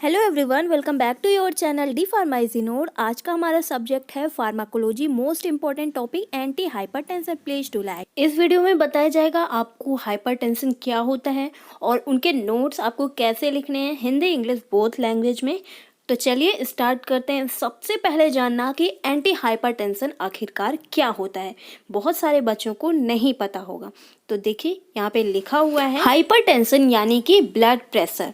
Hello everyone, welcome back to your channel D फार्माइजीनोड। आज का हमारा सब्जेक्ट है pharmacology, most important topic anti hypertension. Please to like. इस वीडियो में बताया जाएगा आपको हाइपरटेंशन क्या होता है और उनके नोट्स आपको कैसे लिखने हैं, हिंदी इंग्लिश बोथ लैंग्वेज में। तो चलिए स्टार्ट करते हैं। सबसे पहले जानना कि एंटी हाइपरटेंशन आखिरकार क्या होता है। बहुत सारे बच्चों को नहीं पता होगा, तो देखिए यहाँ पे लिखा हुआ है हाइपरटेंशन यानी कि ब्लड प्रेशर,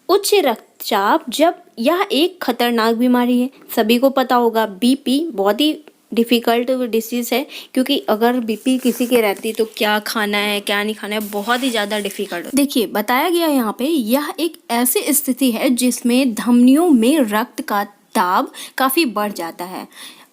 उच्च रक्तचाप। जब यह एक खतरनाक बीमारी है, सभी को पता होगा। बीपी बहुत ही डिफ़िकल्ट डिसीज है, क्योंकि अगर बीपी किसी के रहती तो क्या खाना है क्या नहीं खाना है बहुत ही ज़्यादा डिफ़िकल्ट। देखिए बताया गया यहाँ पे, यह एक ऐसी स्थिति है जिसमें धमनियों में रक्त का दाब काफ़ी बढ़ जाता है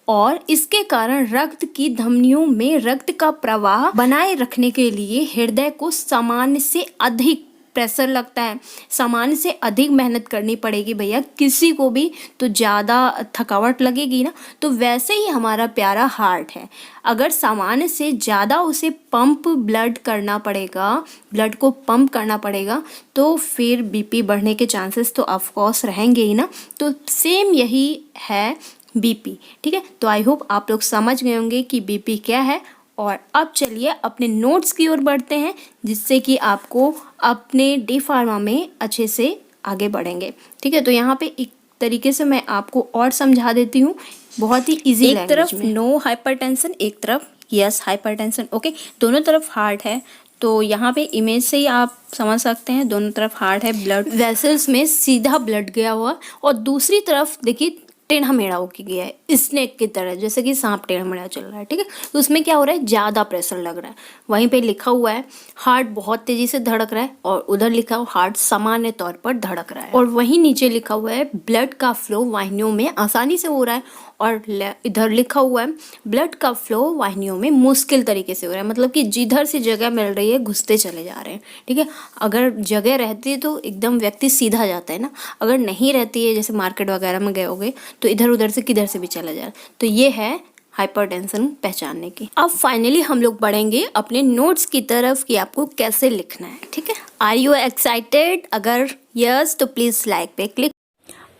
और इसके कारण रक्त की धमनियों में रक्त का प्रवाह बनाए रखने के लिए हृदय को सामान्य से अधिक प्रेशर लगता है। सामान्य से अधिक मेहनत करनी पड़ेगी भैया, किसी को भी तो ज़्यादा थकावट लगेगी ना। तो वैसे ही हमारा प्यारा हार्ट है, अगर सामान्य से ज़्यादा उसे पंप ब्लड करना पड़ेगा, ब्लड को पंप करना पड़ेगा, तो फिर बीपी बढ़ने के चांसेस तो ऑफकोर्स रहेंगे ही ना। तो सेम यही है बीपी, ठीक है। तो आई होप आप लोग समझ गए होंगे कि बीपी क्या है। और अब चलिए अपने नोट्स की ओर बढ़ते हैं, जिससे कि आपको अपने डी फार्मा में अच्छे से आगे बढ़ेंगे, ठीक है। तो यहाँ पे एक तरीके से मैं आपको और समझा देती हूँ, बहुत ही इजी लैंग्वेज में। एक तरफ नो हाइपरटेंशन, एक तरफ यस हाइपरटेंशन, ओके। दोनों तरफ हार्ट है, तो यहाँ पे इमेज से ही आप समझ सकते हैं दोनों तरफ हार्ट है। ब्लड वेसल्स में सीधा ब्लड गया हुआ, और दूसरी तरफ देखिए टेढ़ा मेढ़ा होके गया है, स्नेक की तरह, जैसे कि सांप टेढ़ा मेढ़ा चल रहा है, ठीक है। तो उसमें क्या हो रहा है, ज़्यादा प्रेशर लग रहा है। वहीं पे लिखा हुआ है हार्ट बहुत तेजी से धड़क रहा है, और उधर लिखा हुआ हार्ट सामान्य तौर पर धड़क रहा है। और वहीं नीचे लिखा हुआ है ब्लड का फ्लो वाहिनियों में आसानी से हो रहा है, और इधर लिखा हुआ है ब्लड का फ्लो वाहिनियों में मुश्किल तरीके से हो रहा है। मतलब कि जिधर से जगह मिल रही है घुसते चले जा रहे हैं, ठीक है। अगर जगह रहती है तो एकदम व्यक्ति सीधा जाता है ना, अगर नहीं रहती है, जैसे मार्केट वगैरह में गए होगे, तो इधर उधर से किधर से भी चला जा रहा है। तो ये है हाइपरटेंशन पहचानने की। अब फाइनली हम लोग बढ़ेंगे अपने नोट्स की तरफ कि आपको कैसे लिखना है, ठीक है। Are you excited? अगर यस तो प्लीज लाइक पे क्लिक।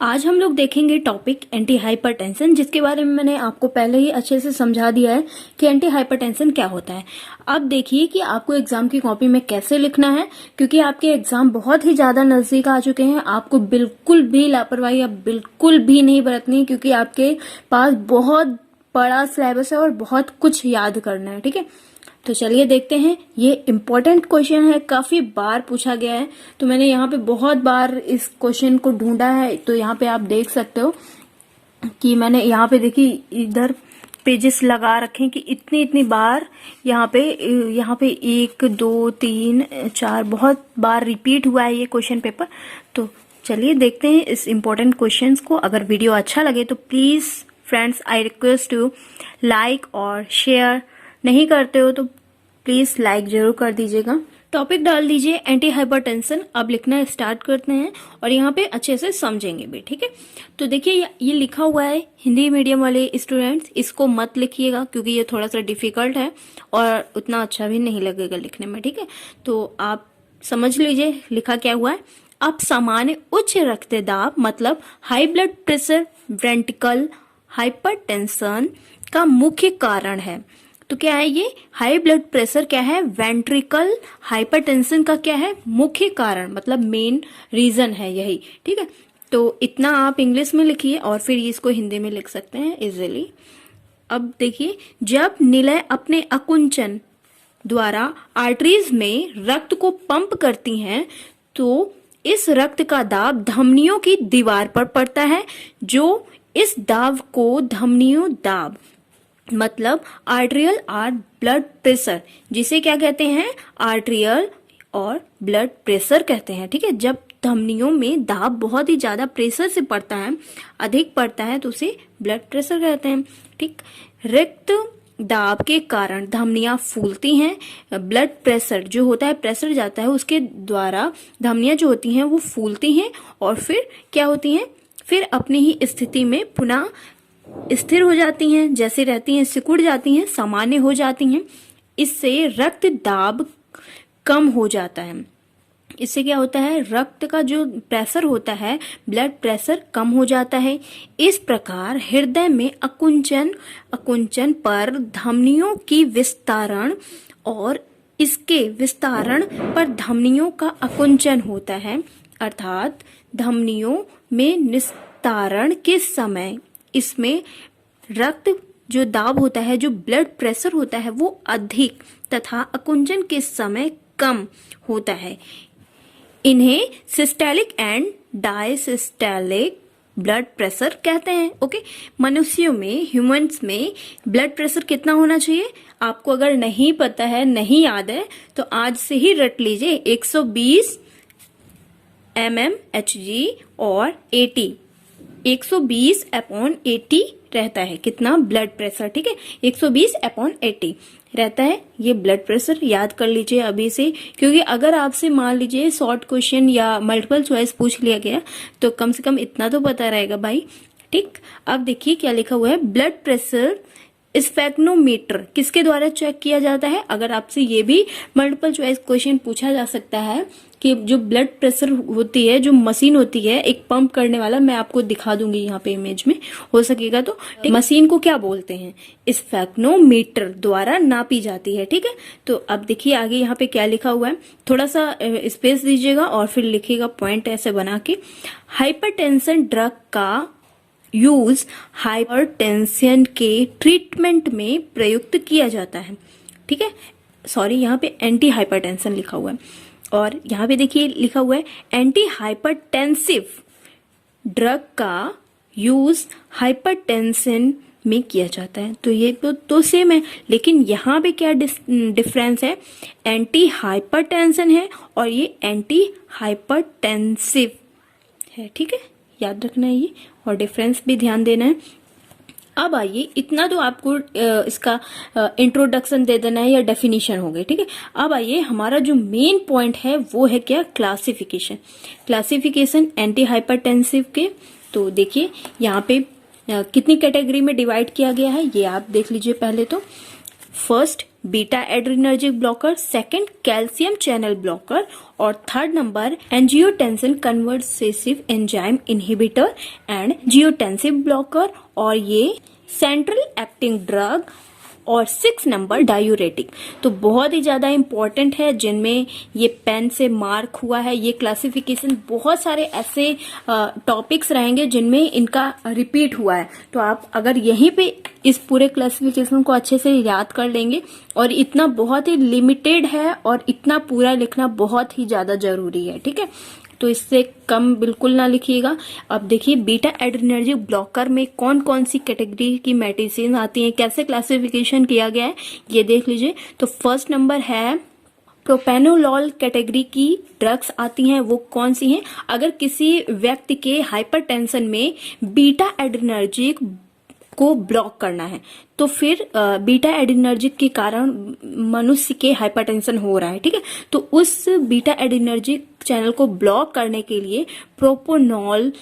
आज हम लोग देखेंगे टॉपिक एंटी हाइपरटेंशन, जिसके बारे में मैंने आपको पहले ही अच्छे से समझा दिया है कि एंटी हाइपरटेंशन क्या होता है। अब देखिए कि आपको एग्जाम की कॉपी में कैसे लिखना है, क्योंकि आपके एग्जाम बहुत ही ज्यादा नजदीक आ चुके हैं। आपको बिल्कुल भी लापरवाही अब बिल्कुल भी नहीं बरतनी, क्योंकि आपके पास बहुत बड़ा सिलेबस है और बहुत कुछ याद करना है, ठीक है। तो चलिए देखते हैं। ये इम्पोर्टेंट क्वेश्चन है, काफी बार पूछा गया है, तो मैंने यहाँ पे बहुत बार इस क्वेश्चन को ढूंढा है। तो यहाँ पे आप देख सकते हो कि मैंने यहाँ पे देखिए इधर पेजेस लगा रखे हैं कि इतनी इतनी बार यहाँ पे 1 2 3 4 बहुत बार रिपीट हुआ है ये क्वेश्चन पेपर। तो चलिए देखते हैं इस इम्पोर्टेंट क्वेश्चंस को। अगर वीडियो अच्छा लगे तो please friends I request you like और शेयर, नहीं करते हो तो प्लीज लाइक जरूर कर दीजिएगा। टॉपिक डाल दीजिए एंटी हाइपरटेंशन। अब लिखना स्टार्ट करते हैं और यहाँ पे अच्छे से समझेंगे भी, ठीक है। तो देखिए ये लिखा हुआ है, हिंदी मीडियम वाले स्टूडेंट्स इसको मत लिखिएगा, क्योंकि ये थोड़ा सा डिफिकल्ट है और उतना अच्छा भी नहीं लगेगा लिखने में, ठीक है। तो आप समझ लीजिए लिखा क्या हुआ है। अब सामान्य उच्च रक्तदाब मतलब high blood pressure ventricle hypertension का मुख्य कारण है। तो क्या है ये हाई ब्लड प्रेशर, क्या है वेंट्रिकल हाइपरटेंशन का क्या है मुख्य कारण, मतलब मेन रीजन है यही, ठीक है। तो इतना आप इंग्लिश में लिखिए और फिर इसको हिंदी में लिख सकते हैं इजीली। अब देखिए, जब निलय अपने अकुंचन द्वारा आर्टरीज में रक्त को पंप करती हैं, तो इस रक्त का दाब धमनियों की दीवार पर पड़ता है, जो इस दाब को धमनियों दाब मतलब आर्ट्रियल और ब्लड प्रेशर, जिसे क्या कहते हैं आर्ट्रियल और ब्लड प्रेशर कहते हैं, ठीक है। जब धमनियों में दाब बहुत ही ज्यादा प्रेशर से पड़ता है, अधिक पड़ता है, तो उसे ब्लड प्रेशर कहते हैं, ठीक। रक्त दाब के कारण धमनियां फूलती हैं। ब्लड प्रेशर जो होता है, प्रेशर जाता है उसके द्वारा धमनियां जो होती हैं वो फूलती हैं, और फिर क्या होती हैं, फिर अपनी ही स्थिति में पुनः स्थिर हो जाती हैं, जैसे रहती हैं, सिकुड़ जाती हैं, सामान्य हो जाती हैं। इससे रक्त दाब कम हो जाता है। इससे क्या होता है, रक्त का जो प्रेशर होता है, ब्लड प्रेशर कम हो जाता है। इस प्रकार हृदय में अकुंचन पर धमनियों की विस्तारण और इसके विस्तारण पर धमनियों का अकुंचन होता है, अर्थात धमनियों में निस्तारण के समय इसमें रक्त जो दाब होता है, जो ब्लड प्रेशर होता है वो अधिक तथा अकुंचन के समय कम होता है। इन्हें सिस्टेलिक एंड डायसिस्टेलिक ब्लड प्रेशर कहते हैं। ओके, मनुष्यों में, ह्यूमंस में ब्लड प्रेशर कितना होना चाहिए? आपको अगर नहीं पता है, नहीं याद है, तो आज से ही रट लीजिए, 120 mmHg और 120/80 रहता है। कितना ब्लड प्रेशर? ठीक है, 120/80 रहता है ये ब्लड प्रेशर। याद कर लीजिए अभी से, क्योंकि अगर आपसे मान लीजिए शॉर्ट क्वेश्चन या मल्टीपल चॉइस पूछ लिया गया तो कम से कम इतना तो पता रहेगा भाई। ठीक, अब देखिए क्या लिखा हुआ है, ब्लड प्रेशर स्फेग्नोमीटर किसके द्वारा चेक किया जाता है? अगर आपसे ये भी मल्टीपल चॉइस क्वेश्चन पूछा जा सकता है कि जो ब्लड प्रेशर होती है, जो मशीन होती है एक पंप करने वाला, मैं आपको दिखा दूंगी यहाँ पे इमेज में, हो सकेगा तो। मशीन को क्या बोलते हैं? स्फेग्नोमीटर द्वारा नापी जाती है। ठीक है, तो अब देखिए आगे यहाँ पे क्या लिखा हुआ है, थोड़ा सा स्पेस दीजिएगा और फिर लिखिएगा पॉइंट ऐसे बना के। हाइपरटेंशन ड्रग का यूज हाइपरटेंशन के ट्रीटमेंट में प्रयुक्त किया जाता है। ठीक है, सॉरी यहाँ पे एंटी हाइपरटेंशन लिखा हुआ है, और यहाँ पे देखिए लिखा हुआ है एंटी हाइपरटेंसिव ड्रग का यूज हाइपरटेंशन में किया जाता है। तो ये तो सेम है, लेकिन यहाँ पे क्या डिफरेंस है? एंटी हाइपरटेंशन है और ये एंटी हाइपरटेंसिव है। ठीक है, याद रखना है ये, और डिफरेंस भी ध्यान देना है। अब आइए, इतना तो आपको इसका इंट्रोडक्शन दे देना है या डेफिनेशन हो गई। ठीक है, अब आइए हमारा जो मेन पॉइंट है वो है क्या? क्लासिफिकेशन। क्लासिफिकेशन एंटी हाइपरटेंसिव के। तो देखिए यहाँ पे कितनी कैटेगरी में डिवाइड किया गया है ये आप देख लीजिए पहले तो। First beta adrenergic blocker, second calcium channel blocker, और third number angiotensin converting enzyme inhibitor and जियोटेंसिव ब्लॉकर, और ये सेंट्रल एक्टिंग ड्रग, और 6 नंबर डायूरेटिक। तो बहुत ही ज्यादा इंपॉर्टेंट है, जिनमें ये पेन से मार्क हुआ है। ये क्लासिफिकेशन बहुत सारे ऐसे टॉपिक्स रहेंगे जिनमें इनका रिपीट हुआ है। तो आप अगर यहीं पे इस पूरे क्लासिफिकेशन को अच्छे से याद कर लेंगे, और इतना बहुत ही लिमिटेड है और इतना पूरा लिखना बहुत ही ज्यादा जरूरी है। ठीक है, तो इससे कम बिल्कुल ना लिखिएगा। अब देखिए बीटा एड्रिनर्जिक ब्लॉकर में कौन कौन सी कैटेगरी की मेडिसिन आती हैं, कैसे क्लासिफिकेशन किया गया है ये देख लीजिए। तो फर्स्ट नंबर है प्रोपेनोलॉल कैटेगरी की ड्रग्स आती हैं, वो कौन सी हैं? अगर किसी व्यक्ति के हाइपरटेंशन में बीटा एड्रिनर्जिक को ब्लॉक करना है तो फिर बीटा एड्रिनर्जिक के कारण मनुष्य के हाइपरटेंशन हो रहा है। ठीक है, तो उस बीटा एड्रिनर्जिक चैनल को ब्लॉक करने के लिए प्रोपोनॉल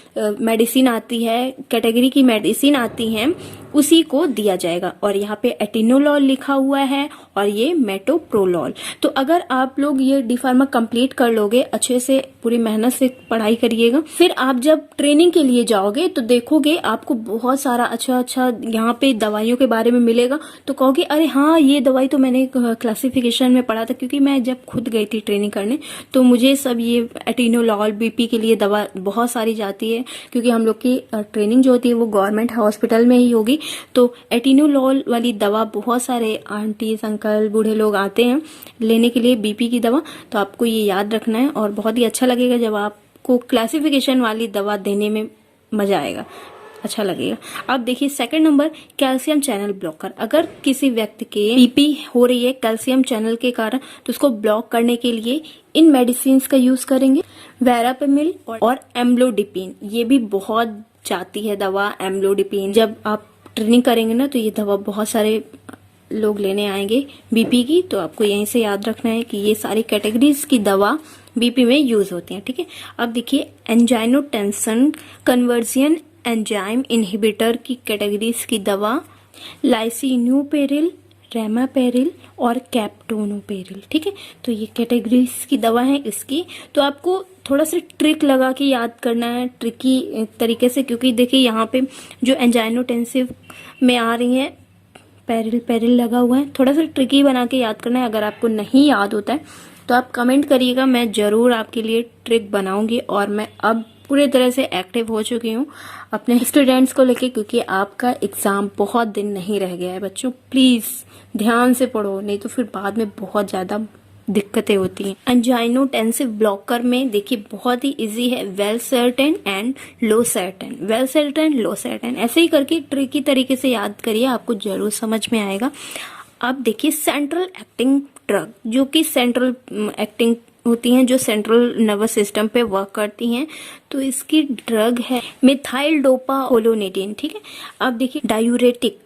मेडिसिन आती है, कैटेगरी की मेडिसिन आती हैं, उसी को दिया जाएगा। और यहाँ पे एटिनोलॉल लिखा हुआ है और ये मेटोप्रोलॉल। तो अगर आप लोग ये डी फार्मा कंप्लीट कर लोगे, अच्छे से पूरी मेहनत से पढ़ाई करिएगा, फिर आप जब ट्रेनिंग के लिए जाओगे तो देखोगे आपको बहुत सारा अच्छा अच्छा यहाँ पे दवाइयों के बारे में मिलेगा। तो कहोगे अरे हाँ ये दवाई तो मैंने क्लासिफिकेशन में पढ़ा था, क्योंकि मैं जब खुद गई थी ट्रेनिंग करने तो मुझे सब ये एटिनोलॉल बीपी के लिए दवा बहुत सारी जाती है, क्योंकि हम लोग की ट्रेनिंग जो होती है वो गवर्नमेंट हॉस्पिटल में ही होगी। तो एटिनोलॉल वाली दवा बहुत सारे आंटी अंकल बूढ़े लोग आते हैं लेने के लिए बीपी की दवा। तो आपको ये याद रखना है और बहुत ही अच्छा लगेगा जब आपको क्लासिफिकेशन वाली दवा देने में मजा आएगा, अच्छा लगेगा। अब देखिए second number calcium channel blocker. अगर किसी व्यक्ति के बीपी हो रही है कैल्शियम चैनल के कारण, तो उसको ब्लॉक करने के लिए इन मेडिसिन का यूज करेंगे, वेरापेमिल और एम्लोडिपिन। ये भी बहुत जाती है दवा एम्लोडिपिन। जब आप ट्रेनिंग करेंगे ना तो ये दवा बहुत सारे लोग लेने आएंगे बीपी की, तो आपको यहीं से याद रखना है कि ये सारी कैटेगरीज की दवा बीपी में यूज होती है। ठीक है, अब देखिए एंजाइनोटेंसिन कन्वर्जन एंजाइम इनहिबिटर की कैटेगरीज की दवा लाइसिन्यूपेरिल, रेमापेरिल और कैप्टोनोपेरिल, ठीक है। तो ये कैटेगरीज की दवा है इसकी। तो आपको थोड़ा सा ट्रिक लगा के याद करना है, ट्रिकी तरीके से, क्योंकि देखिए यहाँ पे जो एंजाइनोटेंसिव में आ रही है पेरिल पेरिल लगा हुआ है, थोड़ा सा ट्रिकी बना के याद करना है। अगर आपको नहीं याद होता है तो आप कमेंट करिएगा, मैं ज़रूर आपके लिए ट्रिक बनाऊंगी। और मैं अब पूरी तरह से एक्टिव हो चुकी हूँ अपने स्टूडेंट्स को लेके, क्योंकि आपका एग्ज़ाम बहुत दिन नहीं रह गया है बच्चों। प्लीज़ ध्यान से पढ़ो, नहीं तो फिर बाद में बहुत ज़्यादा दिक्कतें होती हैं। एंजाइनोटेंसिव ब्लॉकर में देखिए बहुत ही इजी है, वेलसर्टेन एंड लोसर्टेन, वेलसर्टेन लोसर्टेन, ऐसे ही करके ट्रिकी तरीके से याद करिए, आपको जरूर समझ में आएगा। अब देखिए सेंट्रल एक्टिंग ड्रग, जो कि सेंट्रल एक्टिंग होती हैं, जो सेंट्रल नर्वस सिस्टम पे वर्क करती हैं, तो इसकी ड्रग है मिथाइल डोपाकोलोनेटिन, ठीक है। अब देखिए डायूरेटिक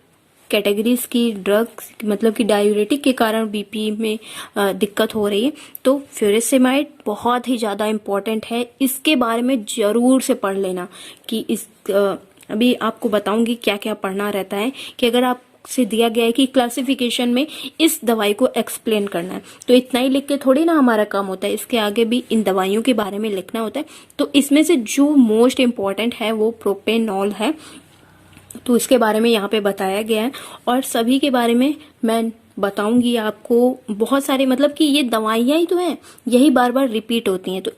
कैटेगरीज की ड्रग्स, मतलब कि डायूरेटिक के कारण बीपी में दिक्कत हो रही है, तो फ्यूरिसेमाइड बहुत ही ज़्यादा इम्पोर्टेंट है। इसके बारे में ज़रूर से पढ़ लेना कि अभी आपको बताऊंगी क्या क्या पढ़ना रहता है, कि अगर आप से दिया गया है कि क्लासिफिकेशन में इस दवाई को एक्सप्लेन करना है, तो इतना ही लिख के थोड़ी ना हमारा काम होता है, इसके आगे भी इन दवाइयों के बारे में लिखना होता है। तो इसमें से जो मोस्ट इम्पॉर्टेंट है वो प्रोपेनॉल है, तो इसके बारे में यहाँ पे बताया गया है। और सभी के बारे में मैं बताऊंगी आपको, बहुत सारे, मतलब कि ये दवाइयाँ ही तो हैं, यही बार बार रिपीट होती हैं। तो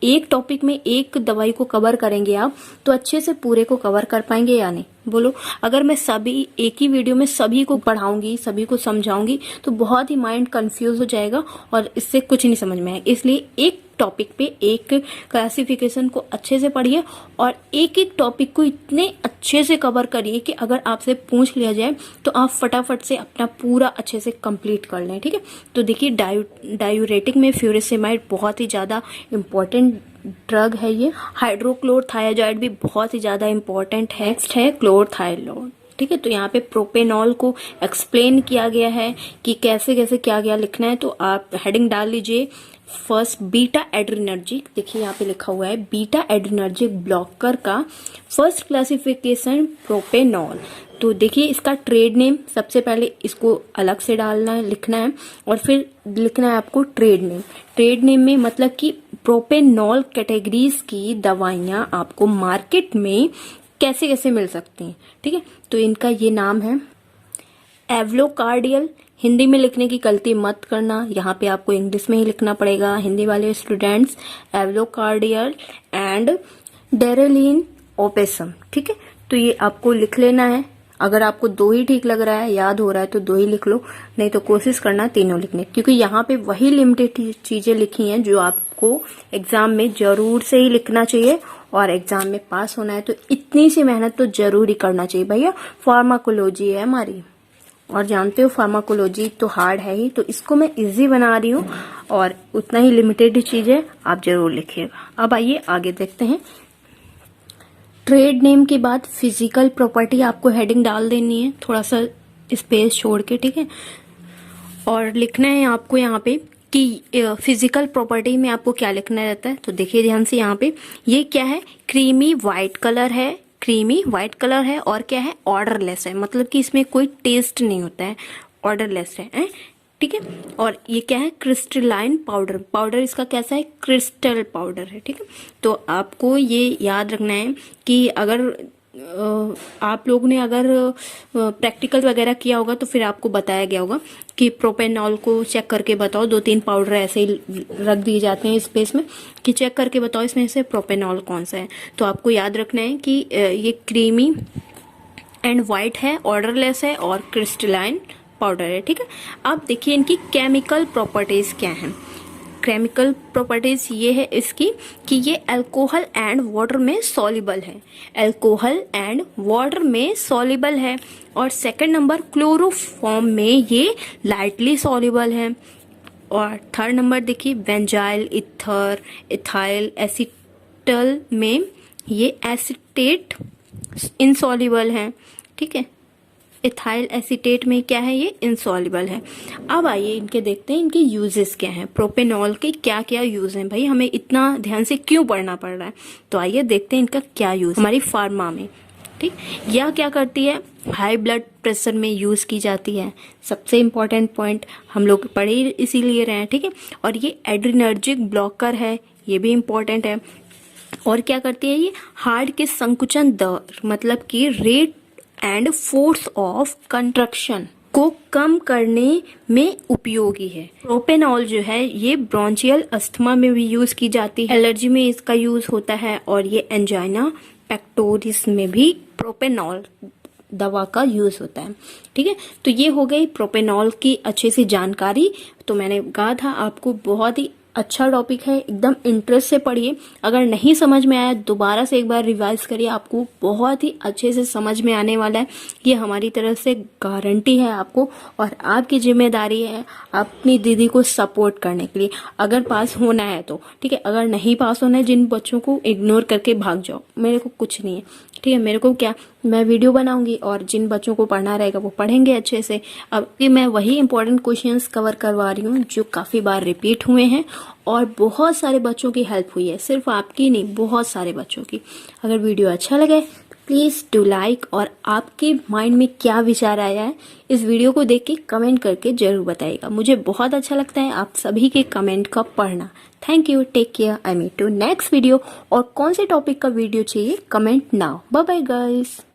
एक टॉपिक में एक दवाई को कवर करेंगे आप, तो अच्छे से पूरे को कवर कर पाएंगे या नहीं, बोलो। अगर मैं सभी एक ही वीडियो में सभी को पढ़ाऊंगी, सभी को समझाऊंगी, तो बहुत ही माइंड कंफ्यूज हो जाएगा और इससे कुछ नहीं समझ में आएगा। इसलिए एक टॉपिक पे एक क्लासिफिकेशन को अच्छे से पढ़िए और एक एक टॉपिक को इतने अच्छे से कवर करिए कि अगर आपसे पूछ लिया जाए तो आप फटाफट से अपना पूरा अच्छे से कंप्लीट कर लें, ठीक है। तो देखिए डायूरेटिक में फ्यूरिसेमाइड बहुत ही ज़्यादा इम्पोर्टेंट ड्रग है ये। हाइड्रोक्लोरथायाजाइड भी बहुत ही ज़्यादा इम्पोर्टेंट है। नेक्स्ट है क्लोरथाइलोन, ठीक है। तो यहाँ पे प्रोपेनॉल को एक्सप्लेन किया गया है कि कैसे कैसे क्या क्या लिखना है, तो आप हेडिंग डाल लीजिए। फर्स्ट बीटा एड्रिनर्जिक, देखिए यहाँ पे लिखा हुआ है बीटा एड्रिनर्जिक ब्लॉकर का फर्स्ट क्लासिफिकेशन प्रोपेनॉल। तो देखिए इसका ट्रेड नेम, सबसे पहले इसको अलग से डालना है, लिखना है, और फिर लिखना है आपको ट्रेड नेम। ट्रेड नेम में मतलब कि प्रोपेनॉल कैटेगरीज की दवाइयां आपको मार्केट में कैसे कैसे मिल सकती हैं, ठीक है। तो इनका ये नाम है एवलोकार्डियल। हिंदी में लिखने की गलती मत करना, यहाँ पे आपको इंग्लिश में ही लिखना पड़ेगा, हिंदी वाले स्टूडेंट्स। एवलोकार्डियल एंड डेरेलिन ओपेसम, ठीक है। तो ये आपको लिख लेना है। अगर आपको दो ही ठीक लग रहा है, याद हो रहा है, तो दो ही लिख लो, नहीं तो कोशिश करना तीनों लिखने, क्योंकि यहाँ पे वही लिमिटेड चीजें लिखी हैं जो आपको एग्जाम में जरूर से ही लिखना चाहिए, और एग्जाम में पास होना है तो इतनी सी मेहनत तो जरूर ही करना चाहिए भैया। फार्माकोलॉजी है हमारी, और जानते हो फार्माकोलॉजी तो हार्ड है ही, तो इसको मैं इजी बना रही हूँ, और उतना ही लिमिटेड चीजें आप जरूर लिखिएगा। अब आइए आगे देखते हैं। ट्रेड नेम के बाद फिजिकल प्रॉपर्टी आपको हेडिंग डाल देनी है, थोड़ा सा स्पेस छोड़ के, ठीक है। और लिखना है आपको यहाँ पे कि फिजिकल प्रॉपर्टी में आपको क्या लिखना रहता है। तो देखिए ध्यान से, यहाँ पे ये क्या है, क्रीमी व्हाइट कलर है, क्रीमी व्हाइट कलर है, और क्या है, ऑर्डरलेस है, मतलब कि इसमें कोई टेस्ट नहीं होता है, ऑर्डरलेस है, ठीक है। और ये क्या है, क्रिस्टलाइन पाउडर, पाउडर इसका कैसा है, क्रिस्टल पाउडर है, ठीक है। तो आपको ये याद रखना है कि अगर आप लोगों ने अगर प्रैक्टिकल वगैरह किया होगा तो फिर आपको बताया गया होगा कि प्रोपेनॉल को चेक करके बताओ, 2-3 पाउडर ऐसे ही रख दिए जाते हैं स्पेस में कि चेक करके बताओ इसमें से प्रोपेनॉल कौन सा है। तो आपको याद रखना है कि ये क्रीमी एंड वाइट है, ऑर्डरलेस है, और क्रिस्टलाइन पाउडर है, ठीक है। अब देखिए इनकी केमिकल प्रॉपर्टीज क्या हैं। केमिकल प्रॉपर्टीज ये है इसकी कि ये अल्कोहल एंड वाटर में सॉल्युबल है, अल्कोहल एंड वाटर में सॉल्युबल है। और सेकंड नंबर क्लोरोफॉर्म में ये लाइटली सॉल्युबल है। और थर्ड नंबर देखिए बेंजाइल, इथर, इथाइल एसिटल में ये एसिटेट इनसॉल्युबल है, ठीक है। इथाइल एसीटेट में क्या है, ये इनसॉल्युबल है। अब आइए इनके देखते हैं इनके यूजेस क्या हैं, प्रोपेनॉल के क्या क्या यूज हैं, भाई हमें इतना ध्यान से क्यों पढ़ना पड़ रहा है। तो आइए देखते हैं इनका क्या यूज हमारी फार्मा में। ठीक। यह क्या करती है, हाई ब्लड प्रेशर में यूज़ की जाती है। सबसे इम्पॉर्टेंट पॉइंट हम लोग पढ़े इसीलिए रहे हैं, ठीक है। और ये एड्रिनर्जिक ब्लॉकर है, ये भी इम्पॉर्टेंट है। और क्या करती है, ये हार्ट के संकुचन दर मतलब कि rate and force of construction को कम करने में उपयोगी है। प्रोपेनॉल जो है ये ब्रोंचियल अस्थमा में भी यूज की जाती है, एलर्जी में इसका यूज होता है, और ये एंजाइना पेक्टोरिस में भी प्रोपेनॉल दवा का यूज होता है, ठीक है। तो ये हो गई प्रोपेनॉल की अच्छे से जानकारी। तो मैंने कहा था आपको बहुत ही अच्छा टॉपिक है, एकदम इंटरेस्ट से पढ़िए। अगर नहीं समझ में आया दोबारा से एक बार रिवाइज करिए, आपको बहुत ही अच्छे से समझ में आने वाला है। ये हमारी तरफ से गारंटी है आपको, और आपकी जिम्मेदारी है अपनी दीदी को सपोर्ट करने के लिए, अगर पास होना है तो, ठीक है। अगर नहीं पास होना है, जिन बच्चों को इग्नोर करके भाग जाओ, मेरे को कुछ नहीं है, ठीक है। मेरे को क्या, मैं वीडियो बनाऊंगी और जिन बच्चों को पढ़ना रहेगा वो पढ़ेंगे अच्छे से। अब कि मैं वही इंपॉर्टेंट क्वेश्चंस कवर करवा रही हूँ जो काफ़ी बार रिपीट हुए हैं और बहुत सारे बच्चों की हेल्प हुई है, सिर्फ आपकी नहीं, बहुत सारे बच्चों की। अगर वीडियो अच्छा लगे प्लीज़ डू लाइक, और आपके माइंड में क्या विचार आया है इस वीडियो को देख के कमेंट करके जरूर बताइएगा। मुझे बहुत अच्छा लगता है आप सभी के कमेंट का पढ़ना। Thank you, take care, I meet to next video. और कौन से टॉपिक का वीडियो चाहिए comment now. Bye bye guys.